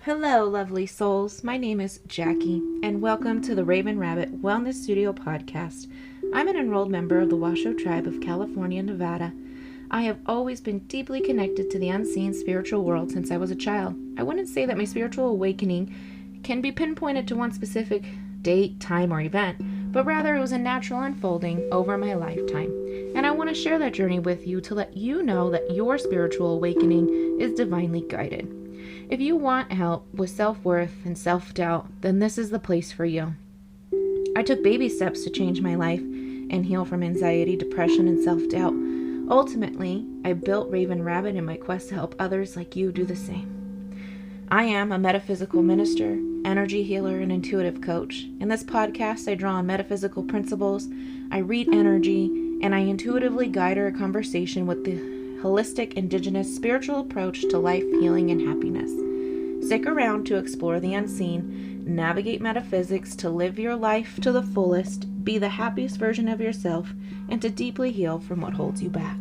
Hello, lovely souls. My name is Jackie, and welcome to the Raven Rabbit Wellness Studio podcast. I'm an enrolled member of the Washoe Tribe of California, Nevada. I have always been deeply connected to the unseen spiritual world since I was a child. I wouldn't say that my spiritual awakening can be pinpointed to one specific date, time, or event, but rather it was a natural unfolding over my lifetime. And I want to share that journey with you to let you know that your spiritual awakening is divinely guided. If you want help with self-worth and self-doubt, then this is the place for you. I took baby steps to change my life and heal from anxiety, depression, and self-doubt. Ultimately, I built Raven Rabbit in my quest to help others like you do the same. I am a metaphysical minister, energy healer, and intuitive coach. In this podcast, I draw on metaphysical principles, I read energy, and I intuitively guide our conversation with the holistic, indigenous, spiritual approach to life, healing, and happiness. Stick around to explore the unseen, navigate metaphysics to live your life to the fullest, be the happiest version of yourself, and to deeply heal from what holds you back.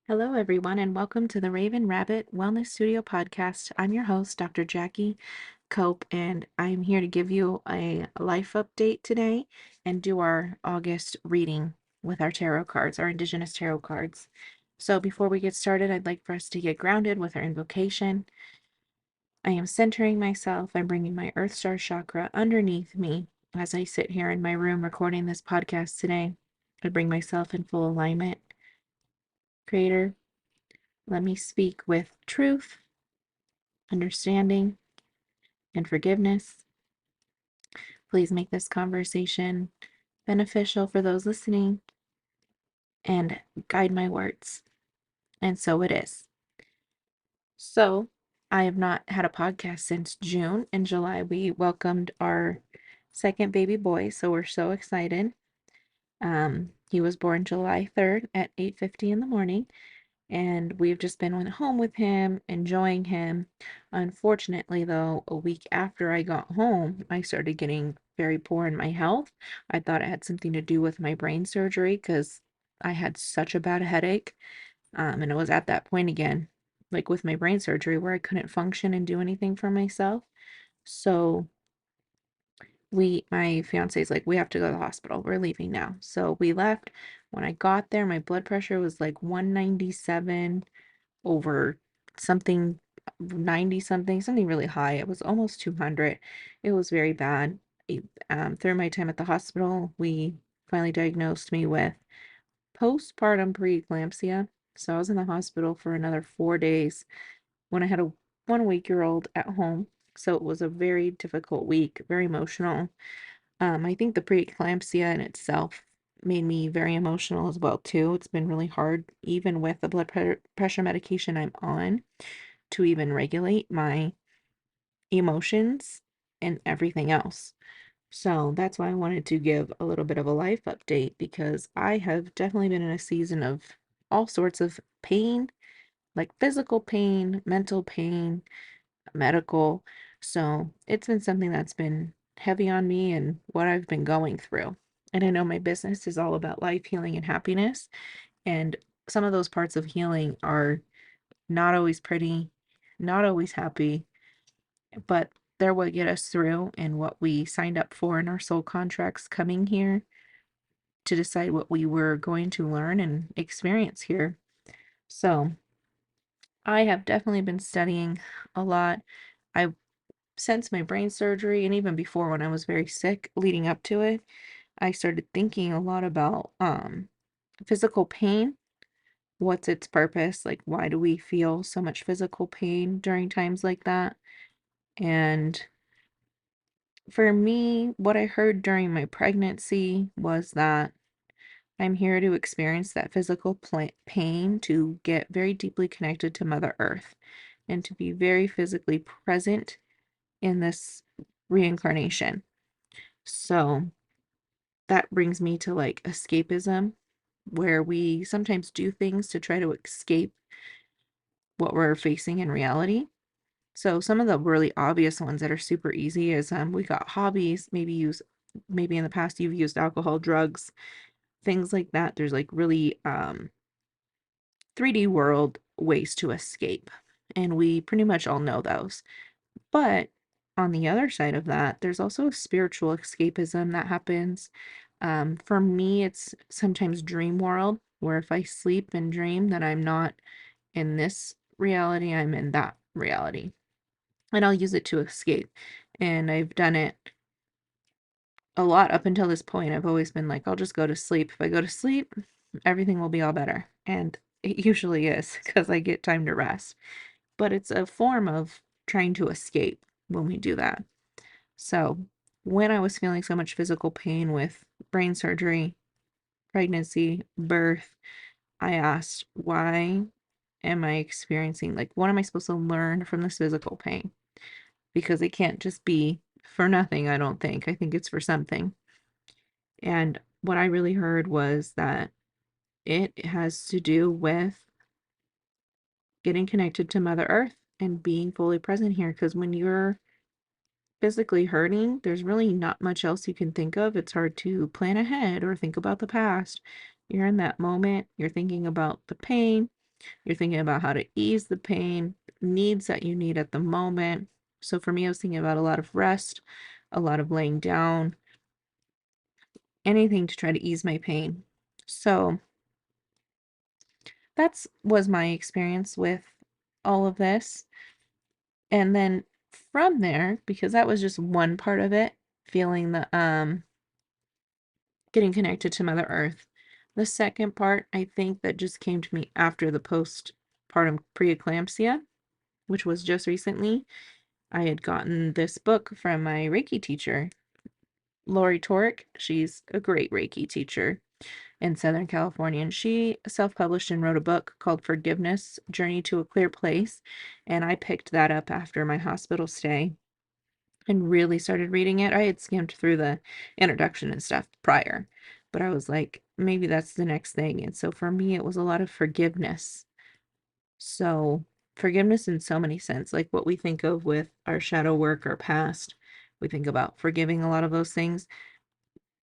Hello, everyone, and welcome to the Raven Rabbit Wellness Studio podcast. I'm your host, Dr. Jackie Cope, and I'm here to give you a life update today and do our August reading with our tarot cards, our Indigenous tarot cards. So before we get started, I'd like for us to get grounded with our invocation. I am centering myself. I'm bringing my Earth Star chakra underneath me as I sit here in my room recording this podcast today. I bring myself in full alignment. Creator, let me speak with truth, understanding, and forgiveness. Please make this conversation beneficial for those listening and guide my words. And so it is. So I have not had a podcast since June. In July, we welcomed our second baby boy, so we're so excited. He was born July 3rd at 8:50 in the morning. And we've just been home with him, enjoying him. Unfortunately, though, a week after I got home, I started getting very poor in my health. I thought it had something to do with my brain surgery because I had such a bad headache. And it was at that point again, like with my brain surgery, where I couldn't function and do anything for myself. So my fiance's like, we have to go to the hospital. We're leaving now. So we left. When I got there, my blood pressure was like 197 over something 90 something really high. It was almost 200. It was very bad. Through my time at the hospital, we finally diagnosed me with postpartum preeclampsia. So I was in the hospital for another 4 days when I had a 1 week-old at home. So it was a very difficult week, very emotional. I think the preeclampsia in itself made me very emotional as well too. It's been really hard, even with the blood pressure medication I'm on, to even regulate my emotions and everything else. So that's why I wanted to give a little bit of a life update because I have definitely been in a season of all sorts of pain, like physical pain, mental pain, medical. So it's been something that's been heavy on me and what I've been going through. And I know my business is all about life, healing, and happiness. And some of those parts of healing are not always pretty, not always happy, but they're what get us through and what we signed up for in our soul contracts coming here to decide what we were going to learn and experience here. So I have definitely been studying a lot. I since my brain surgery and even before when I was very sick leading up to it, I started thinking a lot about physical pain. What's its purpose? Like, why do we feel so much physical pain during times like that? And for me, what I heard during my pregnancy was that I'm here to experience that physical pain, to get very deeply connected to Mother Earth, and to be very physically present in this reincarnation. So that brings me to like escapism, where we sometimes do things to try to escape what we're facing in reality. So some of the really obvious ones that are super easy is we got hobbies, maybe use maybe in the past you've used alcohol, drugs, things like that. There's like really 3D world ways to escape. And we pretty much all know those. But on the other side of that, there's also a spiritual escapism that happens. For me, it's sometimes dream world, where if I sleep and dream that I'm not in this reality, I'm in that reality. And I'll use it to escape. And I've done it a lot up until this point. I've always been like, I'll just go to sleep. If I go to sleep, everything will be all better. And it usually is because I get time to rest. But it's a form of trying to escape when we do that. So, when I was feeling so much physical pain with brain surgery, pregnancy, birth, I asked, why am I experiencing, like, what am I supposed to learn from this physical pain? Because it can't just be for nothing, I don't think. I think it's for something. And what I really heard was that it has to do with getting connected to Mother Earth and being fully present here. Because when you're physically hurting, there's really not much else you can think of. It's hard to plan ahead or think about the past. You're in that moment, you're thinking about the pain, you're thinking about how to ease the pain, needs that you need at the moment. So for me, I was thinking about a lot of rest, a lot of laying down, anything to try to ease my pain. So that's was my experience with all of this. And then from there, because that was just one part of it, feeling the getting connected to Mother Earth. The second part, I think that just came to me after the postpartum preeclampsia, which was just recently. I had gotten this book from my Reiki teacher, Lori Torek. She's a great Reiki teacher in Southern California, and she self-published and wrote a book called Forgiveness: Journey to a Clear Place, and I picked that up after my hospital stay and really started reading it. I had skimmed through the introduction and stuff prior, but I was like, maybe that's the next thing. And so for me, it was a lot of forgiveness. So, forgiveness in so many sense, like what we think of with our shadow work, our past, we think about forgiving a lot of those things.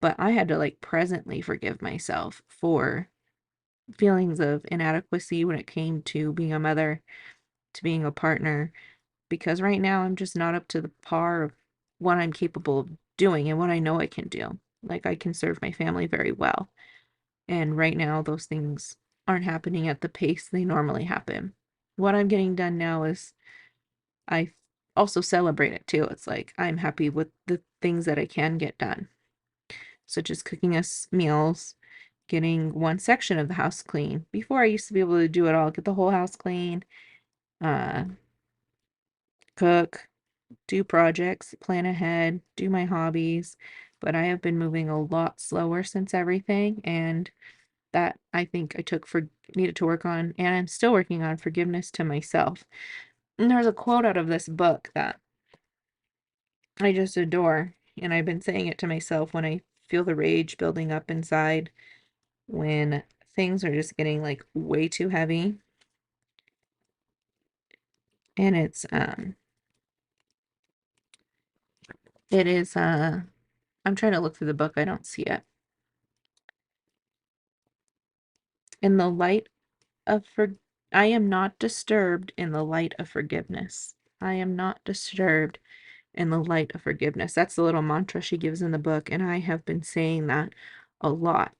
But I had to like presently forgive myself for feelings of inadequacy when it came to being a mother, to being a partner, because right now I'm just not up to the par of what I'm capable of doing and what I know I can do. Like I can serve my family very well. And right now those things aren't happening at the pace they normally happen. What I'm getting done now is I also celebrate it too. It's like I'm happy with the things that I can get done, such as cooking us meals, getting one section of the house clean. Before I used to be able to do it all, get the whole house clean, uh, cook, do projects, plan ahead, do my hobbies, but I have been moving a lot slower since everything, and that I think I took for needed to work on, and I'm still working on forgiveness to myself. And there's a quote out of this book that I just adore, and I've been saying it to myself when I feel the rage building up inside, when things are just getting like way too heavy, and it is I'm trying to look through the book, I don't see it. In the light of for I am not disturbed in the light of forgiveness. I am not disturbed in the light of forgiveness. That's the little mantra she gives in the book, and I have been saying that a lot,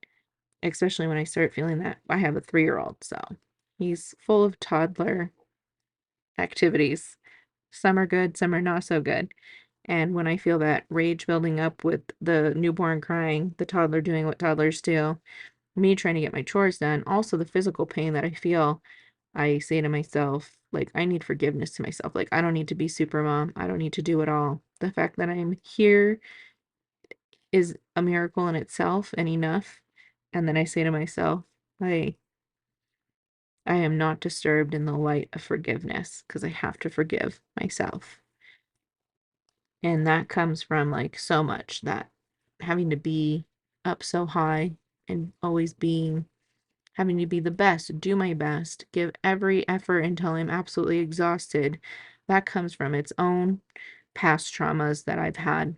especially when I start feeling that I have a 3-year-old, so he's full of toddler activities. Some are good, some are not so good. And when I feel that rage building up with the newborn crying, the toddler doing what toddlers do, me trying to get my chores done, also the physical pain that I feel, I say to myself, like, I need forgiveness to myself. Like, I don't need to be super mom. I don't need to do it all. The fact that I'm here is a miracle in itself and enough. And then I say to myself, I am not disturbed in the light of forgiveness because I have to forgive myself. And that comes from like so much that having to be up so high and always being having to be the best, do my best, give every effort until I'm absolutely exhausted. That comes from its own past traumas that I've had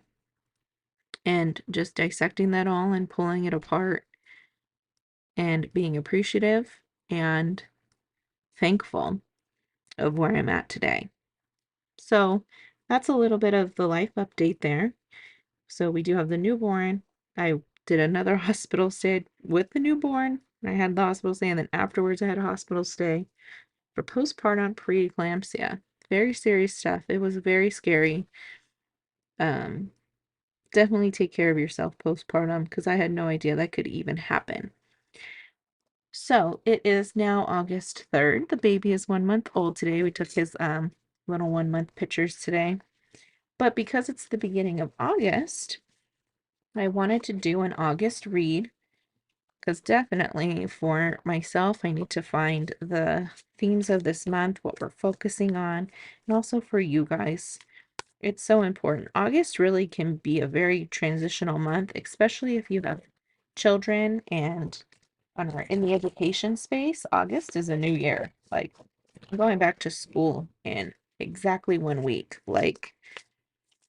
and just dissecting that all and pulling it apart and being appreciative and thankful of where I'm at today. So that's a little bit of the life update there. So we do have the newborn. I did another hospital stay with the newborn. I had the hospital stay, and then afterwards I had a hospital stay for postpartum preeclampsia. Very serious stuff. It was very scary. Um, Definitely take care of yourself postpartum because I had no idea that could even happen. So it is now August 3rd. The baby is 1 month old today. We took his little 1 month pictures today. But because it's the beginning of August, I wanted to do an August read because definitely for myself, I need to find the themes of this month, what we're focusing on, and also for you guys. It's so important. August really can be a very transitional month, especially if you have children and are in the education space. August is a new year. Like, I'm going back to school in exactly 1 week. Like,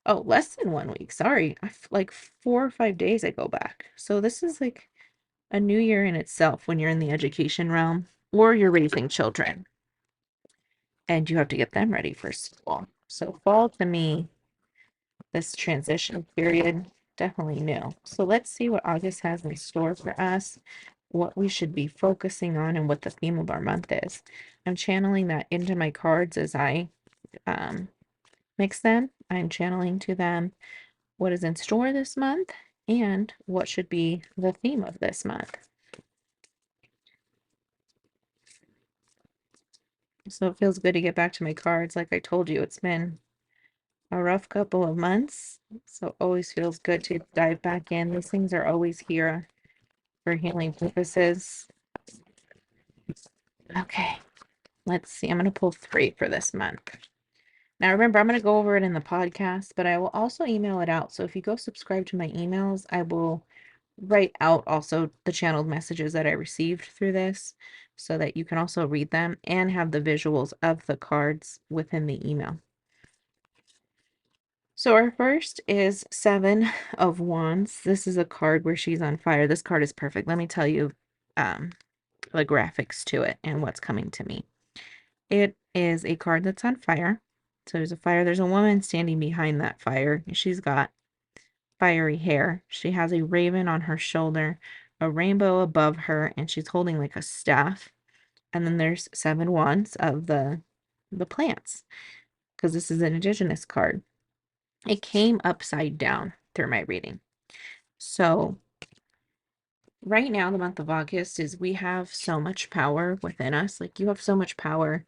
oh, less than 1 week. Sorry. Like 4 or 5 days I go back. So this is like a new year in itself when you're in the education realm or you're raising children and you have to get them ready for school. So fall to me, this transition period, definitely new. So let's see what August has in store for us, what we should be focusing on, and what the theme of our month is. I'm channeling that into my cards as I um, mix them. I'm channeling to them what is in store this month and what should be the theme of this month. So it feels good to get back to my cards. Like I told you, it's been a rough couple of months. So it always feels good to dive back in. These things are always here for healing purposes. Okay, let's see. I'm going to pull 3 for this month. Now, remember, I'm going to go over it in the podcast, but I will also email it out. So if you go subscribe to my emails, I will write out also the channeled messages that I received through this so that you can also read them and have the visuals of the cards within the email. So our first is 7 of Wands. This is a card where she's on fire. This card is perfect. Let me tell you the graphics to it and what's coming to me. It is a card that's on fire. So there's a fire. There's a woman standing behind that fire. She's got fiery hair. She has a raven on her shoulder, a rainbow above her, and she's holding like a staff. And then there's 7 wands of the plants because this is an indigenous card. It came upside down through my reading. So right now, the month of August is we have so much power within us. Like you have so much power.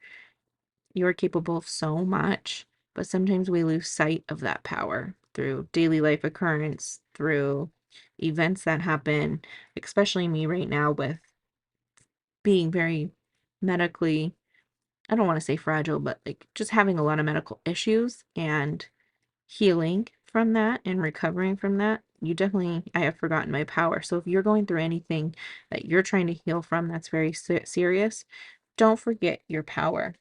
You are capable of so much, but sometimes we lose sight of that power through daily life occurrence, through events that happen, especially me right now with being very medically, I don't want to say fragile, but like just having a lot of medical issues and healing from that and recovering from that. I have forgotten my power. So if you're going through anything that you're trying to heal from that's very serious, don't forget your power.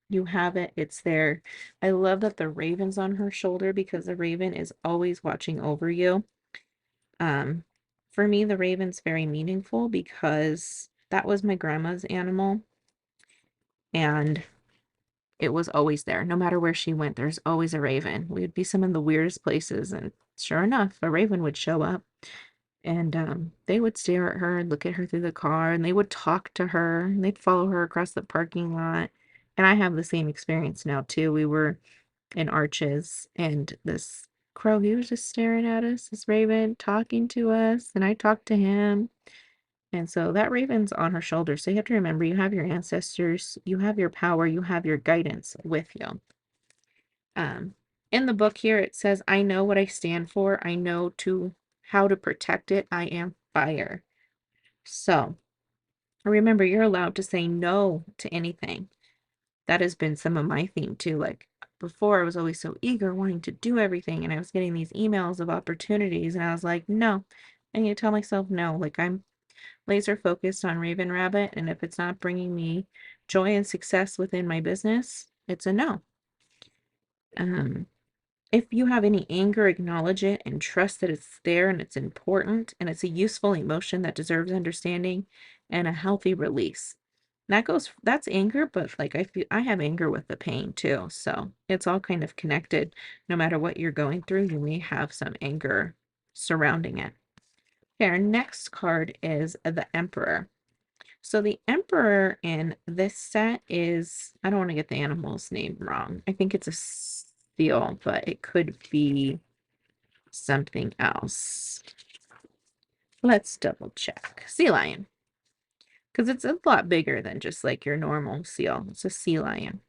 You have it, it's there. I love that the raven's on her shoulder because the raven is always watching over you. Um, for me, the raven's very meaningful because that was my grandma's animal and it was always there. No matter where she went, there's always a raven. We would be some of the weirdest places, and sure enough, a raven would show up and they would stare at her and look at her through the car and they would talk to her and they'd follow her across the parking lot. And I have the same experience now too. We were in Arches and this crow, he was just staring at us, this raven talking to us, and I talked to him. And so that raven's on her shoulder. So you have to remember you have your ancestors, you have your power, you have your guidance with you. Um, in the book here, it says, I know what I stand for. I know how to protect it. I am fire. So remember, you're allowed to say no to anything. That has been some of my theme too. Like before, I was always so eager, wanting to do everything, and I was getting these emails of opportunities, and I was like, no. I need to tell myself no. Like I'm laser focused on Raven Rabbit, and if it's not bringing me joy and success within my business, it's a no. Um, If you have any anger, acknowledge it and trust that it's there and it's important and it's a useful emotion that deserves understanding and a healthy release. That's anger, but like I have anger with the pain too. So it's all kind of connected. No matter what you're going through, you may have some anger surrounding it. Okay, our next card is the Emperor. So the Emperor in this set is, I don't want to get the animal's name wrong. I think it's a seal, but it could be something else. Let's double check. Sea lion. Because it's a lot bigger than just like your normal seal. It's a sea lion.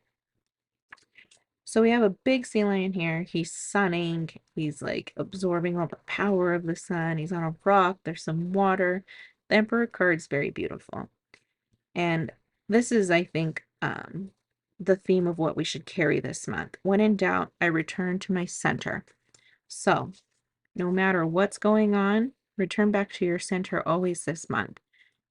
So we have a big sea lion here. He's sunning. He's like absorbing all the power of the sun. He's on a rock. There's some water. The Emperor card's very beautiful. And this is, I think, the theme of what we should carry this month. When in doubt, I return to my center. So no matter what's going on, return back to your center always this month.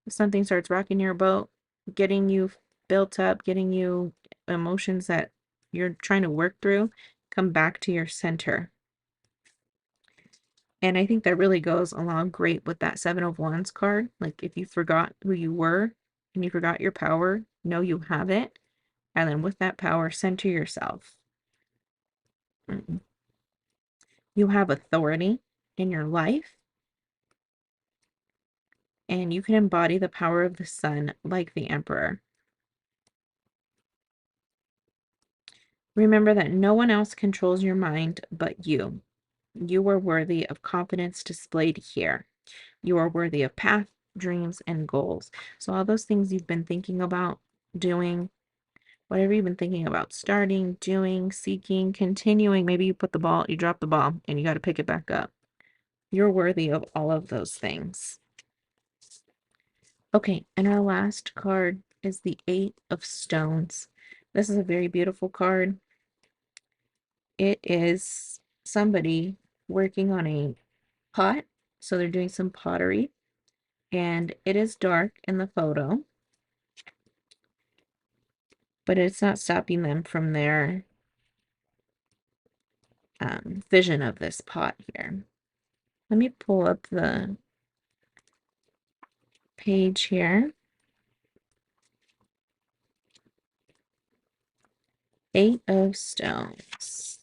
If something starts rocking your boat, getting you built up, getting you emotions that you're trying to work through, come back to your center. And I think that really goes along great with that Seven of Wands card. Like if you forgot who you were and you forgot your power, know you have it. And then with that power, center yourself. You have authority in your life, and you can embody the power of the sun like the Emperor. Remember that no one else controls your mind but you. You are worthy of confidence displayed here. You are worthy of path, dreams, and goals. So all those things you've been thinking about doing, whatever you've been thinking about starting, doing, seeking, continuing, maybe you drop the ball and you got to pick it back up. You're worthy of all of those things. Okay, and our last card is the Eight of Stones. This is a very beautiful card. It is somebody working on a pot. So they're doing some pottery, and it is dark in the photo, but it's not stopping them from their vision of this pot here. Let me pull up the page here. Eight of Stones.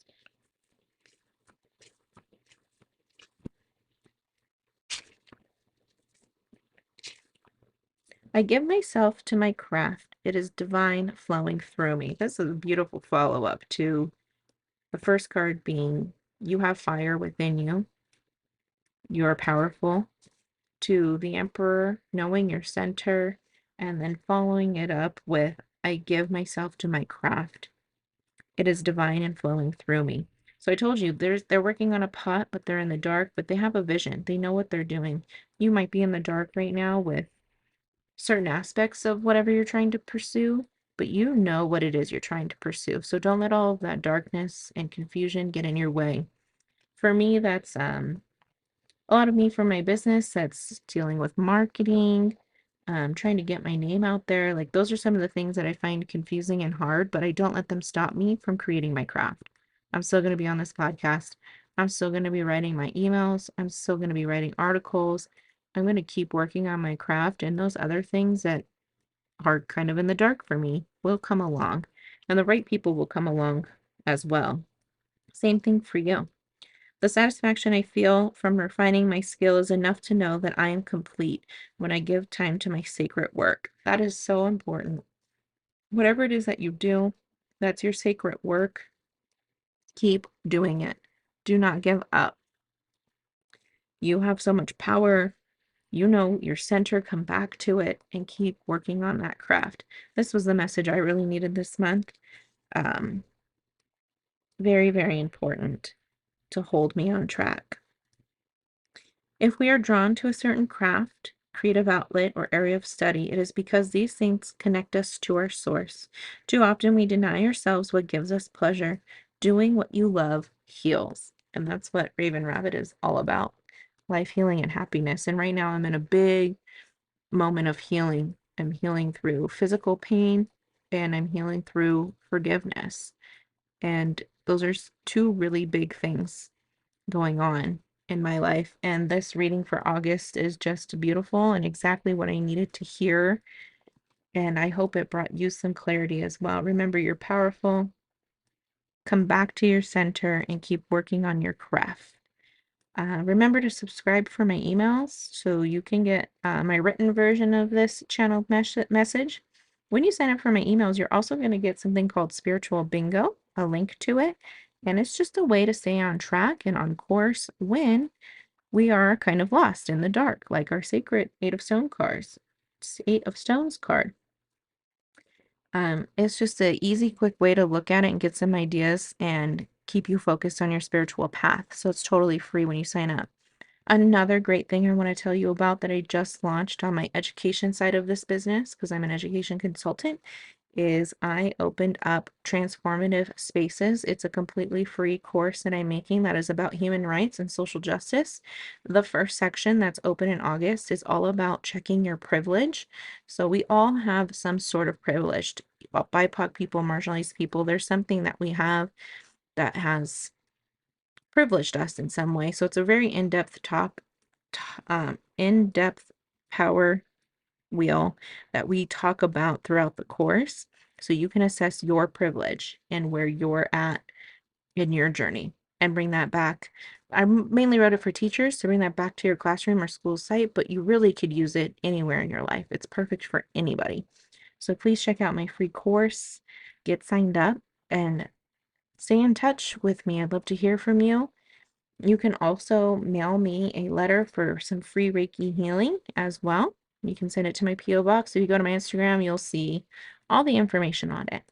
I give myself to my craft. It is divine flowing through me. This is a beautiful follow-up to the first card being you have fire within you. You are powerful. To the Emperor, knowing your center, and then following it up with I give myself to my craft. It is divine and flowing through me. So I told you they're working on a pot, but they're in the dark, but they have a vision. They know what they're doing. You might be in the dark right now with certain aspects of whatever you're trying to pursue, but you know what it is you're trying to pursue. So don't let all of that darkness and confusion get in your way. For me, that's a lot of me for my business. That's dealing with marketing, trying to get my name out there. Like those are some of the things that I find confusing and hard, but I don't let them stop me from creating my craft. I'm still going to be on this podcast. I'm still going to be writing my emails. I'm still going to be writing articles. I'm going to keep working on my craft, and those other things that are kind of in the dark for me will come along, and the right people will come along as well. Same thing for you. The satisfaction I feel from refining my skill is enough to know that I am complete when I give time to my sacred work. That is so important. Whatever it is that you do, that's your sacred work. Keep doing it. Do not give up. You have so much power. You know your center, come back to it and keep working on that craft. This was the message I really needed this month. Um, very, very important to hold me on track. If we are drawn to a certain craft, creative outlet, or area of study, it is because these things connect us to our source. Too often we deny ourselves what gives us pleasure. Doing what you love heals. And that's what Raven Rabbit is all about. Life healing and happiness. And right now I'm in a big moment of healing. I'm healing through physical pain and I'm healing through forgiveness. And those are two really big things going on in my life. And this reading for August is just beautiful and exactly what I needed to hear. And I hope it brought you some clarity as well. Remember, you're powerful. Come back to your center and keep working on your craft. Remember to subscribe for my emails so you can get my written version of this channel message. When you sign up for my emails, you're also going to get something called Spiritual Bingo, a link to it. And it's just a way to stay on track and on course when we are kind of lost in the dark, like our sacred Eight of Stones card. It's just an easy, quick way to look at it and get some ideas and keep you focused on your spiritual path. So it's totally free when you sign up. Another great thing I want to tell you about that I just launched on my education side of this business, because I'm an education consultant, is I opened up Transformative Spaces. It's a completely free course that I'm making that is about human rights and social justice. The first section that's open in August is all about checking your privilege. So we all have some sort of privilege. BIPOC people, marginalized people, there's something that we have that has privileged us in some way. So it's a very in-depth talk, in-depth power wheel that we talk about throughout the course so you can assess your privilege and where you're at in your journey and bring that back. I mainly wrote it for teachers to bring that back to your classroom or school site, but you really could use it anywhere in your life. It's perfect for anybody. So please check out my free course, get signed up, and stay in touch with me. I'd love to hear from you. You can also mail me a letter for some free Reiki healing as well. You can send it to my P.O. box. If you go to my Instagram, you'll see all the information on it.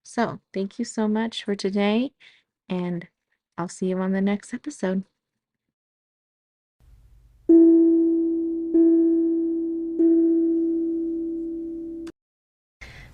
So, thank you so much for today, and I'll see you on the next episode.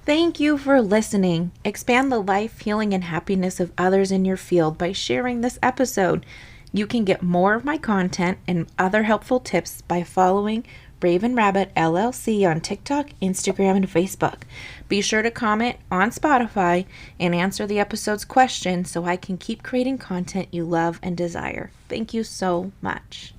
Thank you for listening. Expand the life, healing, and happiness of others in your field by sharing this episode. You can get more of my content and other helpful tips by following Raven Rabbit LLC on TikTok, Instagram, and Facebook. Be sure to comment on Spotify and answer the episode's question so I can keep creating content you love and desire. Thank you so much.